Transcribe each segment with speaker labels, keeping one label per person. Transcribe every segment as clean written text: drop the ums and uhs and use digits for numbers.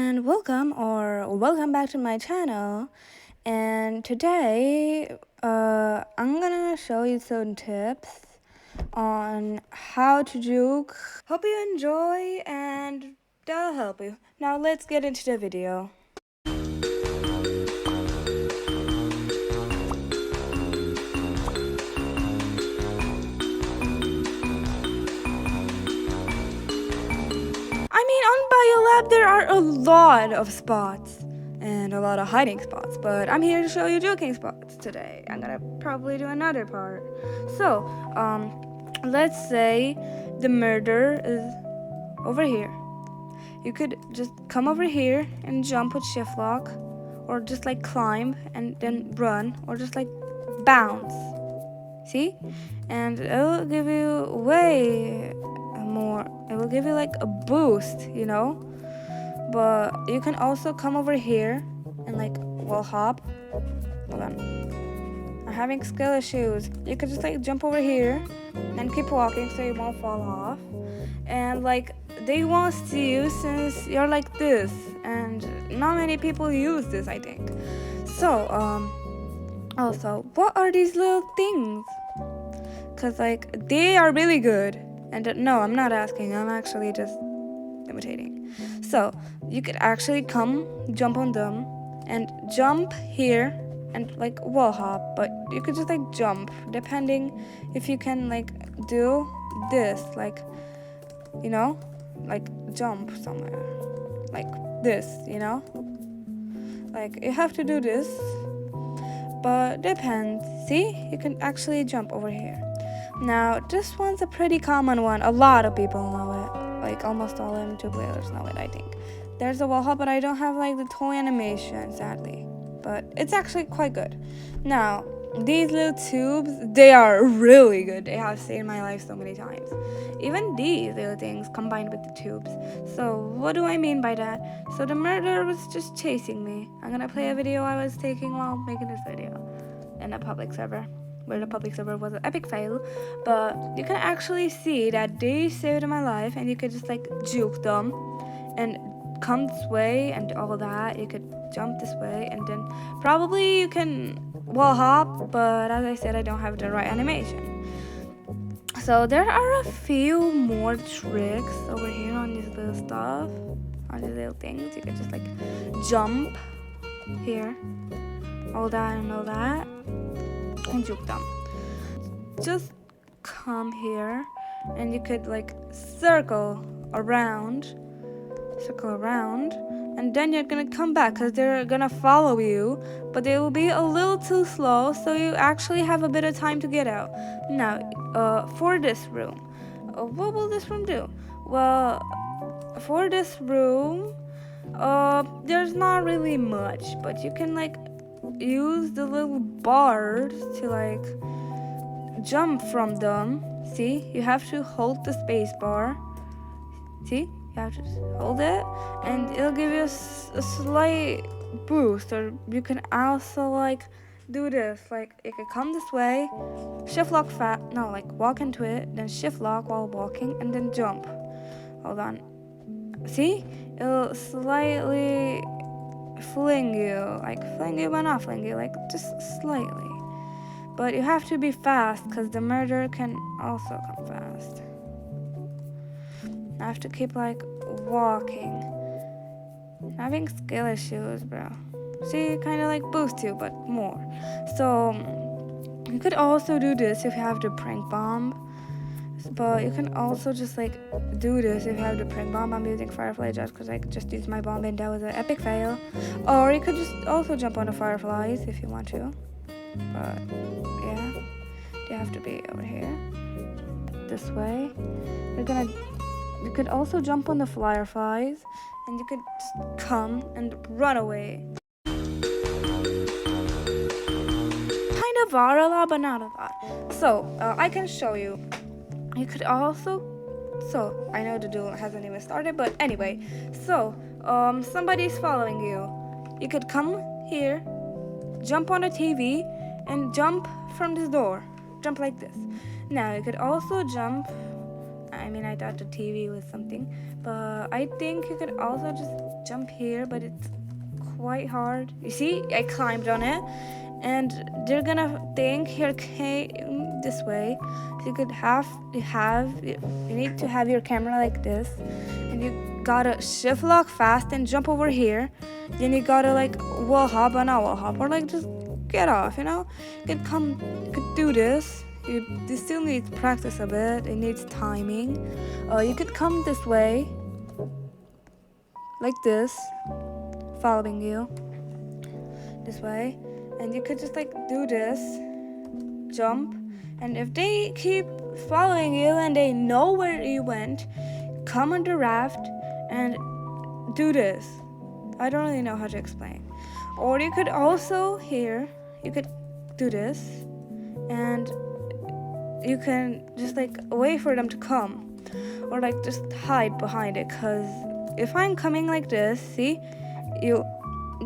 Speaker 1: and welcome back to my channel. And today I'm gonna show you some tips on how to juke. Hope you enjoy and that'll help you. Now let's get into the video. I mean, on Biolab there are a lot of spots and a lot of hiding spots, but I'm here to show you juking spots today. I'm gonna probably do another part. So, let's say the murder is over here. You could just come over here and jump with shift lock, or just like climb and then run, or just like bounce. See? And it'll give you way more. It will give you like a boost, you know? But you can also come over here and like wall hop. Hold on. I'm having skill issues. You could just like jump over here and keep walking so you won't fall off. And like they won't see you since you're like this. And not many people use this, I think. So, also, what are these little things? Cause like they are really good. And no, I'm not asking. I'm actually just imitating. So you could actually come, jump on them, and jump here and like wall hop. But you could just like jump, depending if you can like do this, like, you know, like jump somewhere, like this, you know. Like you have to do this, but depends. See, you can actually jump over here. Now, this one's a pretty common one. A lot of people know it. Like, almost all M2 players know it, I think. There's a wall hop, but I don't have, like, the toy animation, sadly. But it's actually quite good. Now, these little tubes, they are really good. They have saved my life so many times. Even these little things combined with the tubes. So, what do I mean by that? So, the murderer was just chasing me. I'm gonna play a video I was taking while making this video in a public server. Where the public server was an epic fail, but you can actually see that they saved my life, and you could just like juke them and come this way and all that. You could jump this way, and then probably you can wall hop, but as I said, I don't have the right animation. So there are a few more tricks over here on these little stuff, on these little things. You could just like jump here, all that and all that, and juke them. Just come here and you could like circle around, and then you're gonna come back because they're gonna follow you, but they will be a little too slow, so you actually have a bit of time to get out. Now, for this room, what will this room do? Well, for this room, there's not really much, but you can like use the little bars to like jump from them. See, you have to hold the space bar. See, you have to hold it and it'll give you a slight boost. Or you can also like do this, like you could come this way, shift lock like walk into it, then shift lock while walking, and then jump. Hold on, see, it'll slightly fling you, but not fling you, like just slightly. But you have to be fast because the murderer can also come fast. I have to keep like walking. I'm having skill issues, bro. See, kind of like boost you, but more. So you could also do this if you have the prank bomb. But you can also just like do this if you have the prank bomb. I'm using firefly just because I just used my bomb and that was an epic fail. Or you could just also jump on the fireflies if you want to. But yeah, they have to be over here, this way. You could also jump on the fireflies, and you could just come and run away. Kind of are a lot, but not a lot. So I can show you. You could also, so I know the duel hasn't even started, but anyway, so somebody's following you. You could come here, jump on a TV, and jump from this door. Jump like this. Now you could also jump. I mean, I thought the TV was something, but I think you could also just jump here, but it's quite hard. You see, I climbed on it, and they're gonna think you came this way. So you need to have your camera like this, and you gotta shift lock fast and jump over here. Then you gotta like wall hop or not wall hop, or like just get off. You could do this. This still needs practice a bit. It needs timing. You could come this way, like this, following you this way, and you could just like do this, jump, and if they keep following you and they know where you went, come on the raft and do this. I don't really know how to explain. Or you could also you could do this, and you can just like wait for them to come, or like just hide behind it, because if I'm coming like this, see,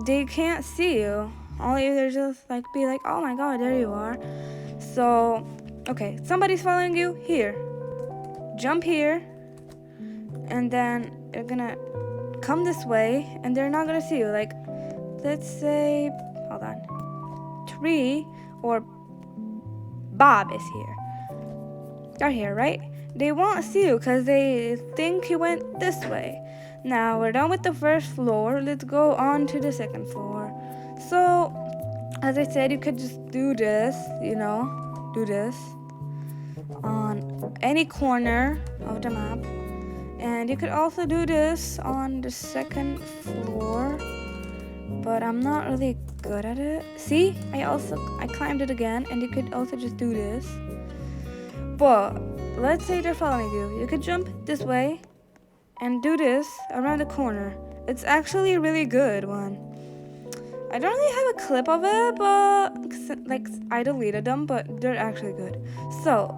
Speaker 1: they can't see you. All you just like be like, oh my god, there you are. So okay, somebody's following you here, jump here, and then you're gonna come this way, and they're not gonna see you. Like, let's say, hold on, Tree or Bob is here. They're here, right? They won't see you because they think you went this way. Now we're done with the first floor. Let's go on to the second floor. So, as I said, you could just do this, do this on any corner of the map. And you could also do this on the second floor, but I'm not really good at it. See, I climbed it again, and you could also just do this. But let's say they're following you. You could jump this way and do this around the corner. It's actually a really good one. I don't really have a clip of it, but like I deleted them, but they're actually good. So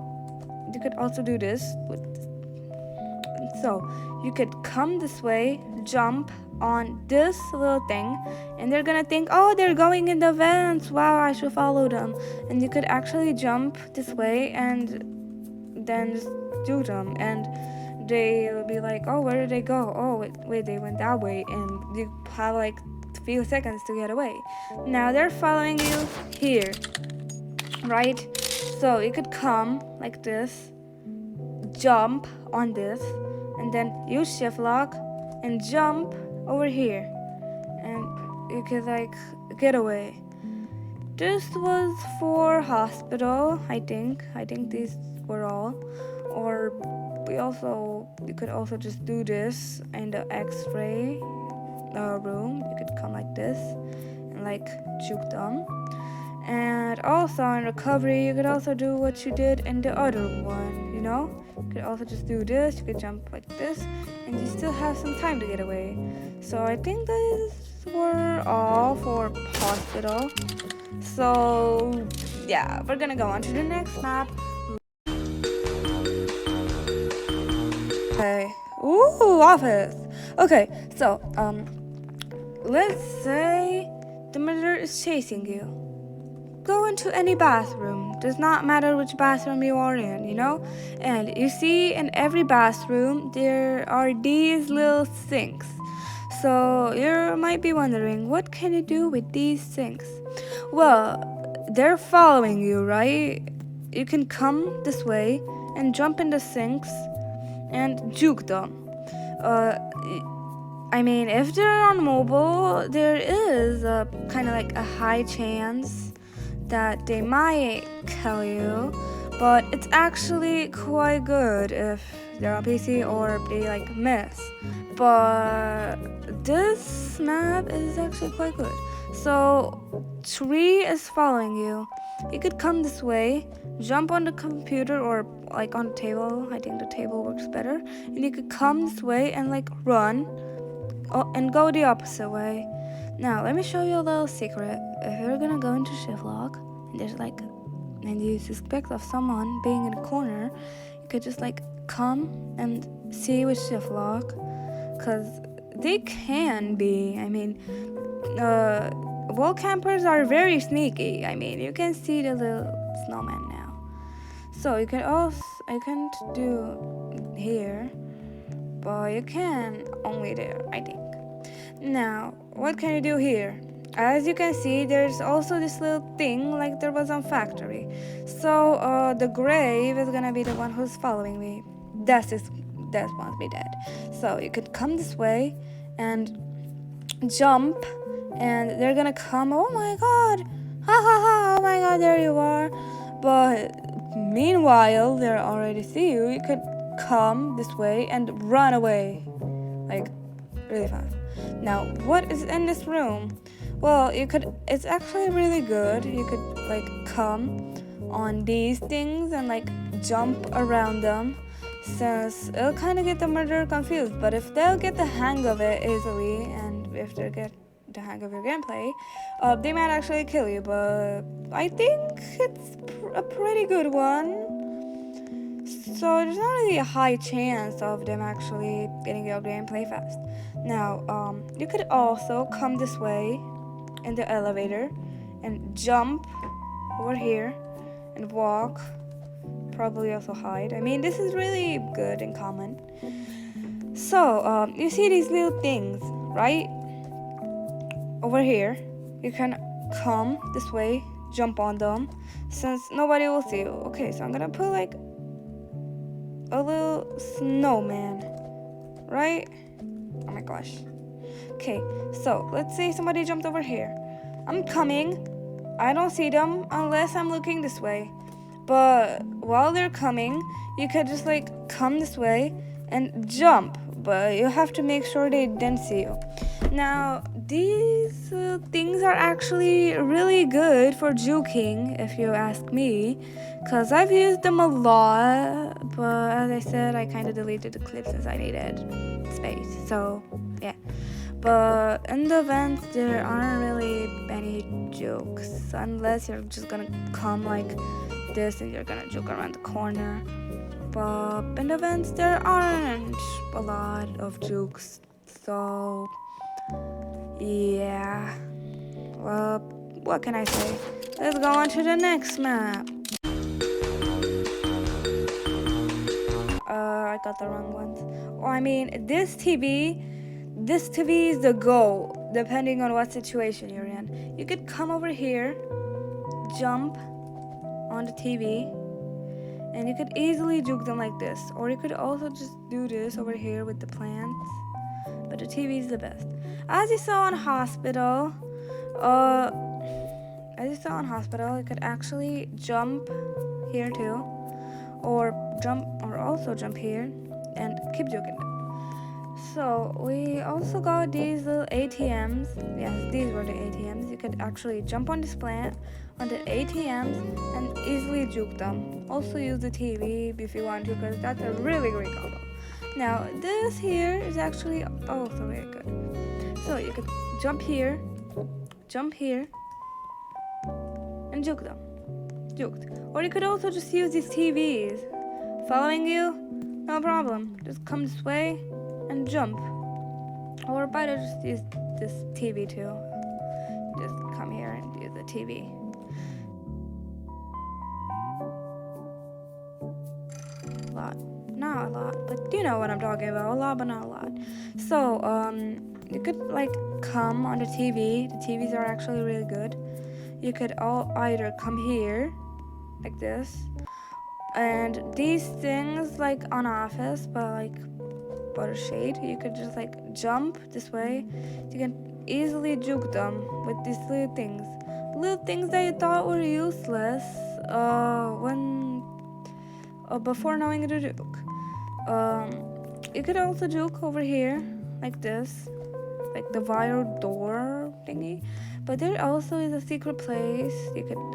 Speaker 1: you could also do this. So you could come this way, jump on this little thing, and they're gonna think, oh, they're going in the vents, wow, I should follow them. And you could actually jump this way and then just do them, and they'll be like, oh, where did they go? Oh, wait, they went that way, and you have like a few seconds to get away. Now they're following you here, right? So you could come like this, jump on this, and then use shift lock and jump over here, and you could like get away. This was for hospital, I think these were all. Or you could also just do this in the x-ray room. You could come like this and like juke them. And also in recovery, you could also do what you did in the other one, You could also just do this, you could jump like this, and you still have some time to get away. So I think these were all for hospital. So yeah, we're gonna go on to the next map. Okay. Ooh, office. Okay, so let's say the murderer is chasing you. Go into any bathroom. Does not matter which bathroom you are in, And you see in every bathroom there are these little sinks. So you might be wondering, what can you do with these sinks? Well, they're following you, right? You can come this way and jump in the sinks and juke them. If they're on mobile, there is a kind of like a high chance that they might kill you, but it's actually quite good if they're on PC or they like miss. But this map is actually quite good. So Tree is following you. You could come this way, jump on the computer or like on the table. I think the table works better. And you could come this way and like run and go the opposite way. Now let me show you a little secret. If you're gonna go into shift lock and you suspect of someone being in a corner, you could just like come and see with shift lock, because they can be. Wall campers are very sneaky. You can see the little snowman now. So you can't do here, but you can only there, I think. Now, what can you do here? As you can see, there's also this little thing like there was on Factory. So, the grave is gonna be the one who's following me. That must be dead. So, you could come this way and jump, and they're gonna come. Oh my god! Ha ha ha! Oh my god, there you are. But meanwhile, they already see you. You could come this way and run away. Like, really fast. Now, what is in this room? Well, it's actually really good. You could like come on these things and like jump around them, since it'll kind of get the murderer confused. But if they'll get the hang of it easily, and if they get the hang of your gameplay, they might actually kill you. But I think it's a pretty good one. So there's not really a high chance of them actually getting your gameplay fast. Now, you could also come this way in the elevator and jump over here and walk. Probably also hide. I mean, this is really good and common. So, you see these little things, right? Over here, you can come this way, jump on them, since nobody will see you. Okay, so I'm gonna put like a little snowman, right? Oh my gosh. Okay, so let's say somebody jumped over here. I'm coming. I don't see them unless I'm looking this way. But while they're coming, you could just like come this way and jump. But you have to make sure they didn't see you. Now, these things are actually really good for juking, if you ask me, because I've used them a lot. But as I said, I kind of deleted the clips since I needed space. So, yeah. But in the events, there aren't really any jukes, unless you're just gonna come like this and you're gonna juke around the corner. But in the events, there aren't a lot of jukes. So, yeah. Well, what can I say? Let's go on to the next map. I got the wrong ones. Oh, I mean, this TV is the goal, depending on what situation you're in. You could come over here, jump on the TV, and you could easily juke them like this. Or you could also just do this over here with the plants. But the TV is the best. As you saw in hospital, you could actually jump here too, or also jump here and keep juking them. So we also got these little ATMs. Yes, these were the ATMs. You could actually jump on this plant, on the ATMs, and easily juke them. Also use the TV if you want to, because that's a really great combo. Now, this here is actually also very good. So you could jump here, and juke them. Juked. Or you could also just use these TVs. Following you? No problem. Just come this way and jump. Or better, just use this TV too. Just come here and use the TV. A lot. Not a lot, but you know what I'm talking about. A lot, but not a lot. So, you could like come on the TV. The TVs are actually really good. You could either come here, like this, and these things like on Office, but like butter shade, you could just like jump this way. You can easily juke them with these little things that you thought were useless before knowing to juke. You could also juke over here like this, like the viral door thingy. But there also is a secret place.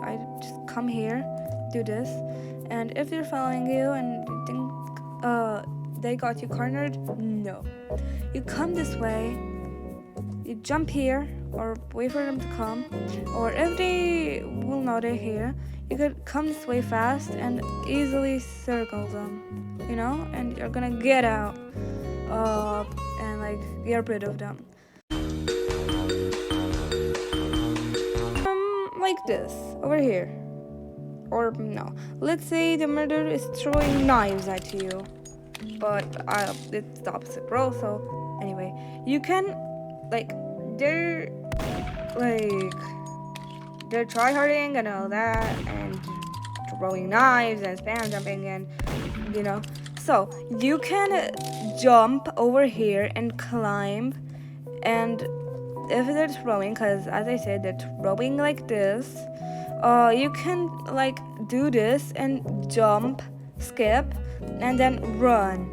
Speaker 1: I just come here, do this, and if they're following you and you think they got you cornered, no. You come this way, you jump here, or wait for them to come, or if they will know they're here, you could come this way fast and easily circle them, you know, and you're gonna get out and like get rid of them. Like this, over here. Or no, let's say the murderer is throwing knives at you, but it's the opposite role. So anyway, you can like they're like they're tryharding and all that, and throwing knives and spam jumping, and you know. So you can jump over here and climb, and if they're throwing, because as I said, they're throwing like this, you can like do this and jump, skip, and then run.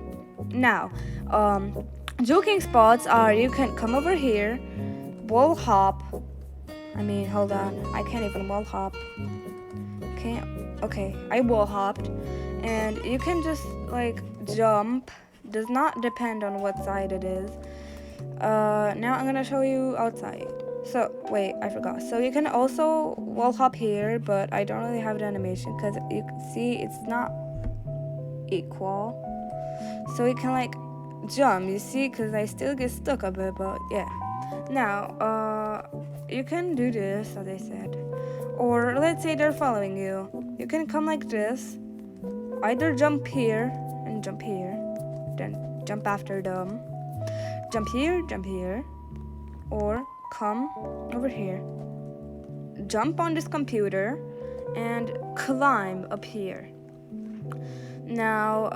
Speaker 1: Now, joking spots are you can come over here, wall hop. Hold on, I can't even wall hop. Okay, I wall hopped, and you can just like jump. Does not depend on what side it is. Now I'm gonna show you outside. So wait, I forgot. So you can also wall hop here, but I don't really have the animation because you can see it's not equal. So you can like jump, you see, because I still get stuck a bit, but yeah. Now, you can do this, as I said. Or let's say they're following you. You can come like this. Either jump here and jump here, then jump after them. Jump here, or come over here. Jump on this computer and climb up here. Now,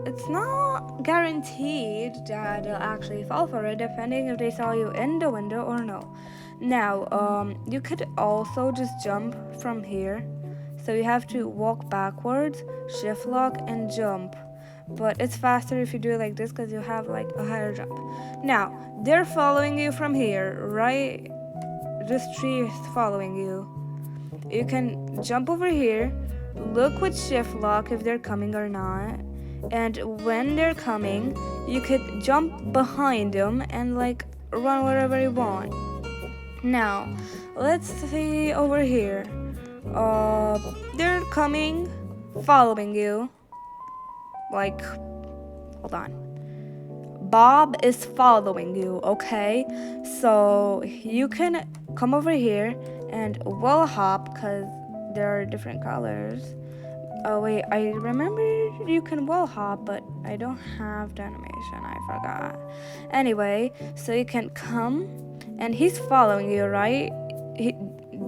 Speaker 1: it's not guaranteed that they'll actually fall for it, depending if they saw you in the window or no. Now, you could also just jump from here. So you have to walk backwards, shift lock, and jump. But it's faster if you do it like this because you have like a higher jump. Now, they're following you from here, right? This tree is following you. You can jump over here, look with shift lock if they're coming or not, and when they're coming, you could jump behind them and like run wherever you want. Now, let's see over here. They're coming, following you. Like, hold on. Bob is following you, okay? So you can come over here and wall hop because there are different colors. Oh wait, I remember you can wall hop, but I don't have the animation, I forgot. Anyway, so you can come and he's following you, right?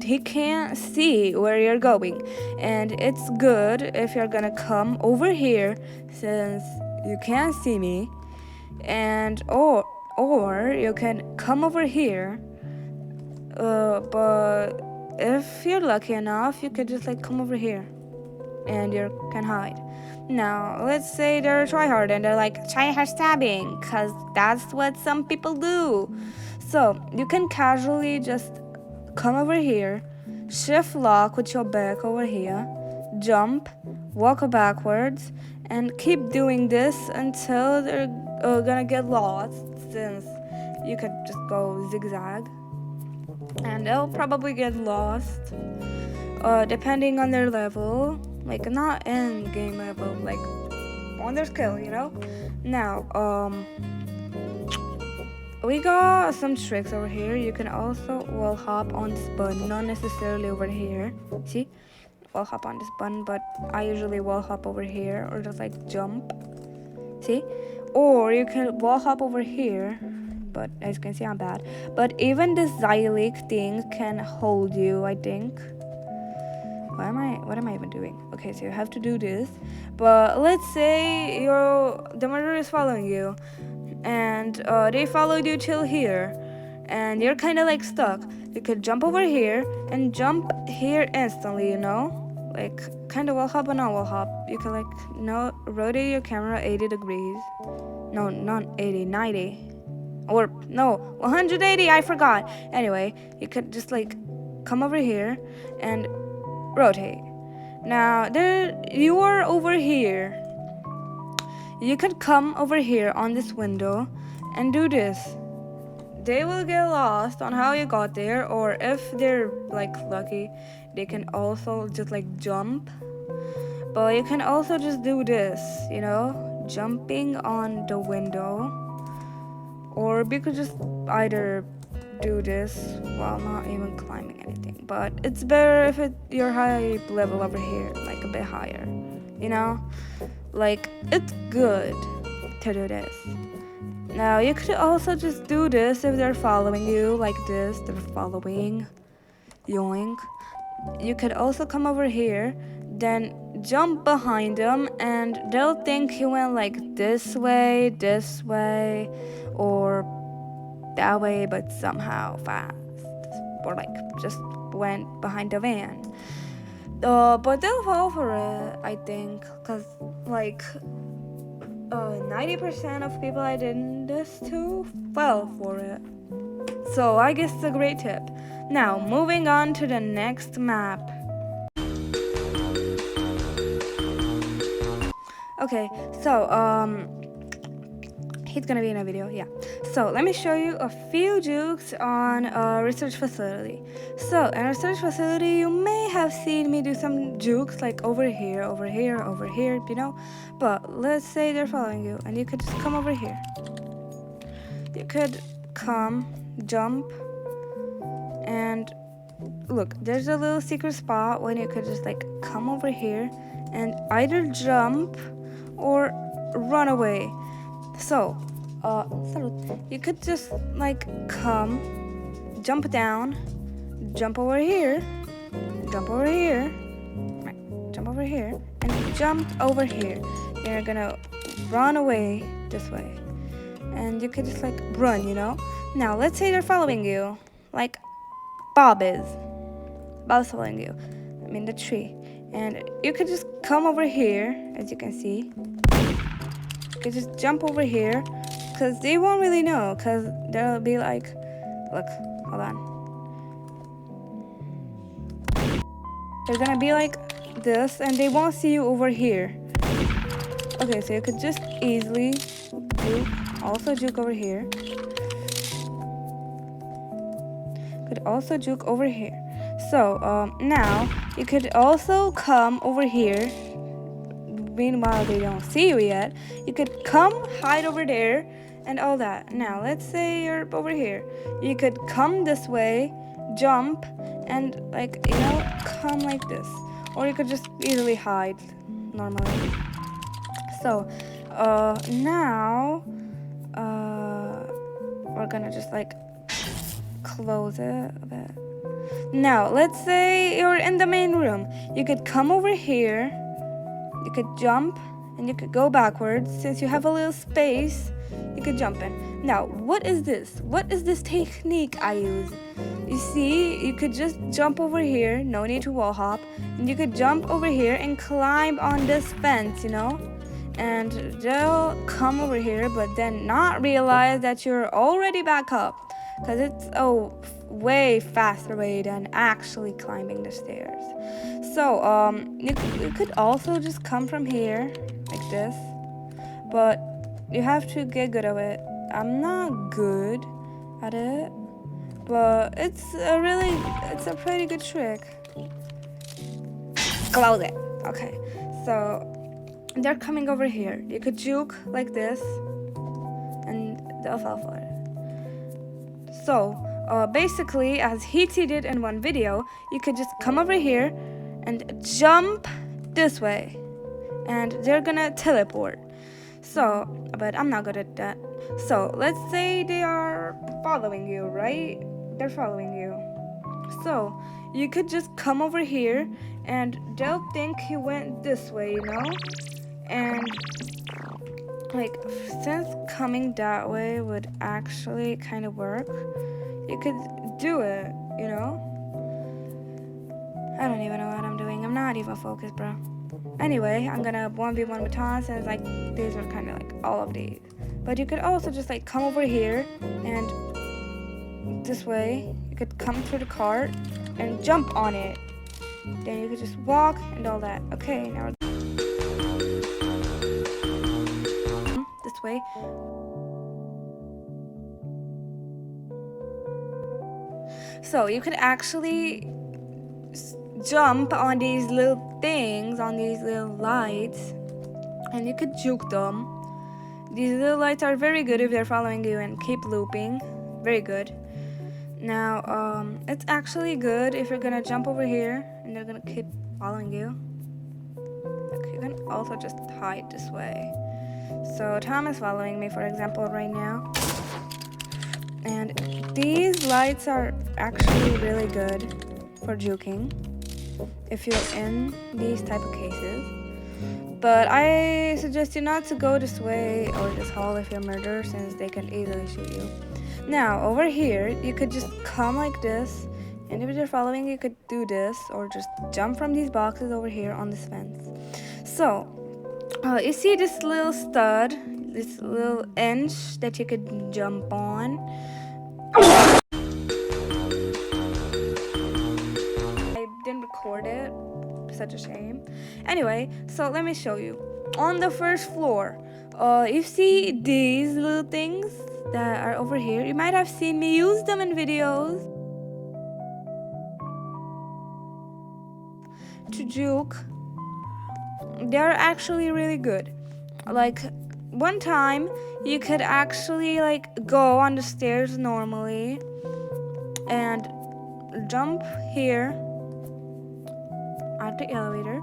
Speaker 1: He can't see where you're going, and it's good if you're gonna come over here since you can't see me, and or you can come over here, but if you're lucky enough, you could just like come over here and you can hide. Now, let's say they're tryhard and they're like tryhard stabbing, because that's what some people do. So you can casually just come over here, shift lock with your back over here, jump, walk backwards, and keep doing this until they're gonna get lost, since you could just go zigzag and they'll probably get lost depending on their level, like not in game level, like on their skill, you know. Now, we got some tricks over here. You can also wall hop on this button, not necessarily over here. See, wall hop on this button, but I usually wall hop over here or just like jump. See, or you can wall hop over here, but as you can see, I'm bad. But even the Xylic thing can hold you, I think. What am I even doing? Okay, so you have to do this. But let's say the murderer is following you, and they followed you till here, and you're kind of like stuck. You could jump over here and jump here instantly, you know, like kind of wall hop but not wall hop. You can like rotate your camera 80 degrees. No, not 80, 90, or no, 180. I forgot. Anyway, you could just like come over here and rotate. Now you are over here. You could come over here on this window and do this. They will get lost on how you got there, or if they're like lucky, they can also just like jump. But you can also just do this, you know, jumping on the window, or you could just either do this while not even climbing anything. But it's better if you're high level over here, like a bit higher, you know. Like, it's good to do this. Now you could also just do this if they're following you, like this. They're following. Yoink. You could also come over here, then jump behind them, and they'll think you went like this way, or that way, but somehow fast, or like just went behind the van. But they'll fall for it, I think, because like 90% of people I did this to fell for it. So I guess it's a great tip. Now, moving on to the next map. Okay, so he's gonna be in a video, yeah. So let me show you a few jukes on a research facility. So in a research facility, you may have seen me do some jukes like over here, you know. But let's say they're following you, and you could just come over here. You could come, jump, and look, there's a little secret spot when you could just like come over here and either jump or run away. So you could just like come, jump down, jump over here, jump over here, jump over here, and jump over here. You're gonna run away this way, and you could just like run, you know. Now let's say they're following you, like Bob is. Bob's following you. I'm in the tree, and you could just come over here, as you can see. You could just jump over here, because they won't really know, because they'll be like, look, hold on. They're gonna be like this, and they won't see you over here. Okay, so you could just easily juke, also juke over here. Could also juke over here. So now you could also come over here. Meanwhile, they don't see you yet. You could come, hide over there, and all that. Now, let's say you're over here. You could come this way, jump, and like, you know, come like this. Or you could just easily hide normally. So, now, we're gonna just like close it a bit. Now, let's say you're in the main room. You could come over here. You could jump, and you could go backwards. Since you have a little space, you could jump in. Now, what is this? What is this technique I use? You see, you could just jump over here. No need to wall hop. And you could jump over here and climb on this fence, you know? And they'll come over here, but then not realize that you're already back up. Because it's a way faster way than actually climbing the stairs. So, you could also just come from here, like this. But you have to get good at it. I'm not good at it. But it's a pretty good trick. Close it. Okay, so they're coming over here. You could juke like this, and they'll fall for it. So, basically, as Hiti did in one video, you could just come over here and jump this way, and they're gonna teleport. So, but I'm not good at that. So, let's say they are following you, right? They're following you. So, you could just come over here, and they'll think you went this way, you know? And like, since coming that way would actually kind of work, you could do it, you know? I don't even know what I'm doing. I'm not even focused, bro. Anyway, I'm gonna 1v1 with Tom, since like these are kind of like all of these. But you could also just like come over here, and this way you could come through the cart and jump on it. Then you could just walk and all that. Okay, now this way. So you could actually jump on these little things, on these little lights, and you could juke them. These little lights are very good if they're following you and keep looping. Very good. Now, it's actually good if you're gonna jump over here and they're gonna keep following you. Like, you can also just hide this way. So Tom is following me, for example, right now. And these lights are actually really good for juking if you're in these type of cases. But I suggest you not to go this way or this hall if you're murdered, since they can easily shoot you. Now, over here, you could just come like this, and if you're following, you could do this, or just jump from these boxes over here on this fence. So, you see this little stud, this little inch that you could jump on. I didn't record it, such a shame. Anyway, so let me show you. On the first floor, you see these little things that are over here. You might have seen me use them in videos to juke. They're actually really good. Like, one time you could actually like go on the stairs normally and jump here at the elevator.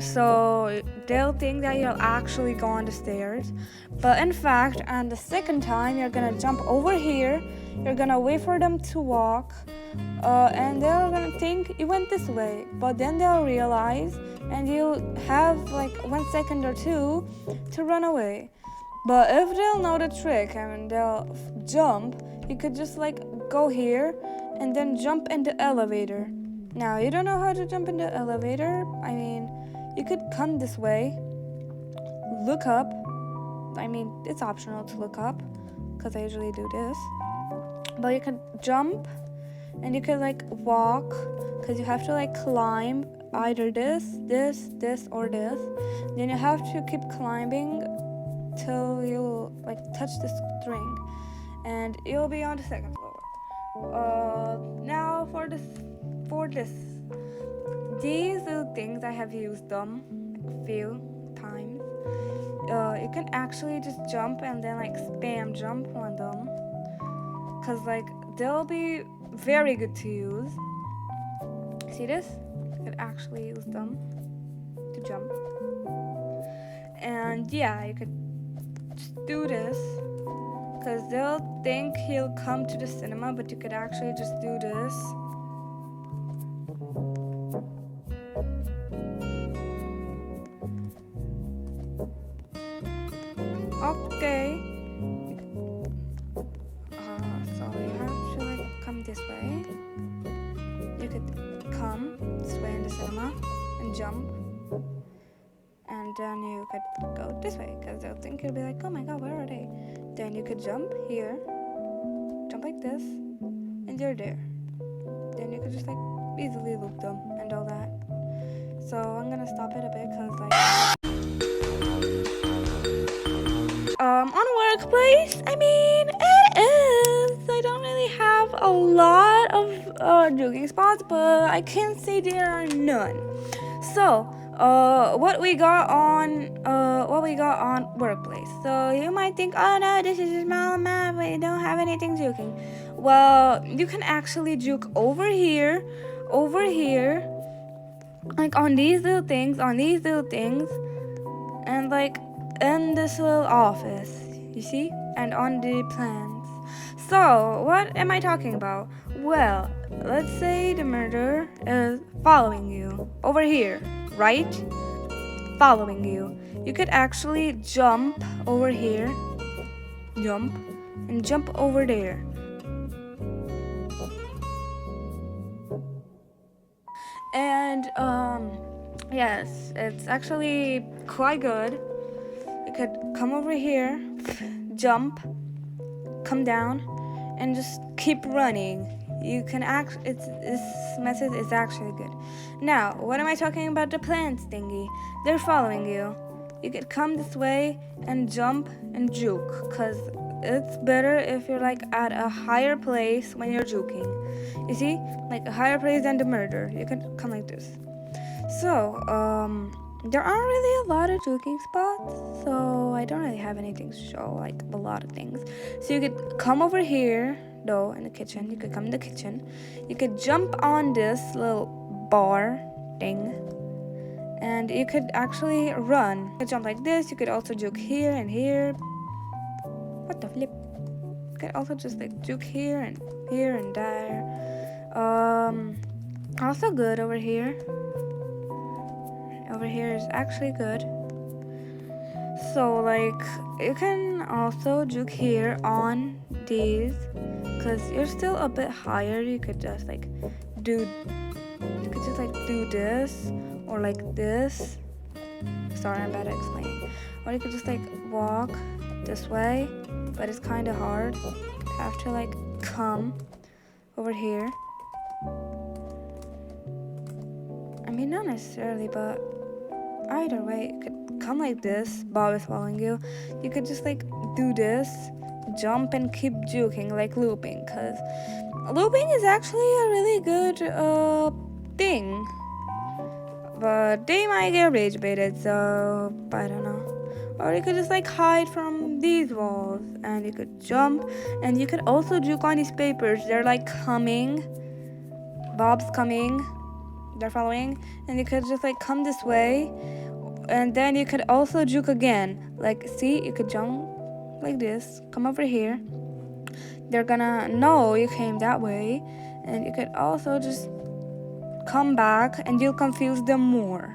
Speaker 1: So they'll think that you'll actually go on the stairs, but in fact, on the second time, you're gonna jump over here. You're gonna wait for them to walk, and they're gonna think you went this way, but then they'll realize, and you'll have like 1 second or 2 to run away. But if they'll know the trick and they'll jump, you could just like go here and then jump in the elevator. Now, you don't know how to jump in the elevator? I mean, you could come this way, look up. I mean, it's optional to look up, because I usually do this. But you could jump, and you could like walk, because you have to like climb either this, or this. Then you have to keep climbing till you like touch the string, and you'll be on the second floor. Now for this. These little things, I have used them a few times. You can actually just jump and then like spam jump on them, because like they'll be very good to use. See this? You could actually use them to jump. And yeah, you could just do this, because they'll think he'll come to the cinema, but you could actually just do this. Okay. So you have to like come this way. You could come this way in the cinema and jump. And then you could go this way, because they'll think you'll be like, oh my god, where are they? Then you could jump here, jump like this, and you're there. Then you could just like easily loop them and all that. So I'm gonna stop it a bit, because like on workplace, I mean, it is. I don't really have a lot of juking spots, but I can't say there are none. So what we got on workplace. So you might think, oh no, this is a small map, we don't have anything juking. Well, you can actually juke over here, like on these little things, and like in this little office, you see, and on the plans. So what am I talking about? Well, let's say the murderer is following you over here, right? Following you. You could actually jump over here, and jump over there. And yes, it's actually quite good. You could come over here, jump, come down, and just keep running. You can this method is actually good. Now, what am I talking about? The plants thingy. They're following you. You could come this way and jump and juke, because it's better if you're like at a higher place when you're juking. You see, like a higher place than the murder. You can come like this. So there aren't really a lot of juking spots, so I don't really have anything to show, like a lot of things. So you could come over here, though, in the kitchen. You could come in the kitchen. You could jump on this little bar thing, And you could actually run. You could jump like this. You could also juke here and here. What the flip? You could also just like juke here and there. Also good over here. Over here is actually good. So like you can also juke here on these, because you're still a bit higher. You could just like do this, or like this. Sorry, I'm bad at explaining. Or you could just like walk this way, but it's kind of hard. You have to like come over here. I mean, not necessarily, but either way, you could come like this. Bob is following you. You could just like do this, jump and keep juking, like looping, because looping is actually a really good thing. But they might get rage baited, so I don't know. Or you could just like hide from these walls, and you could jump, and you could also juke on these papers. They're like coming. Bob's coming. They're following, and you could just like come this way, and then you could also juke again. Like, see, you could jump like this, come over here. They're gonna know you came that way, and you could also just come back, and you'll confuse them more.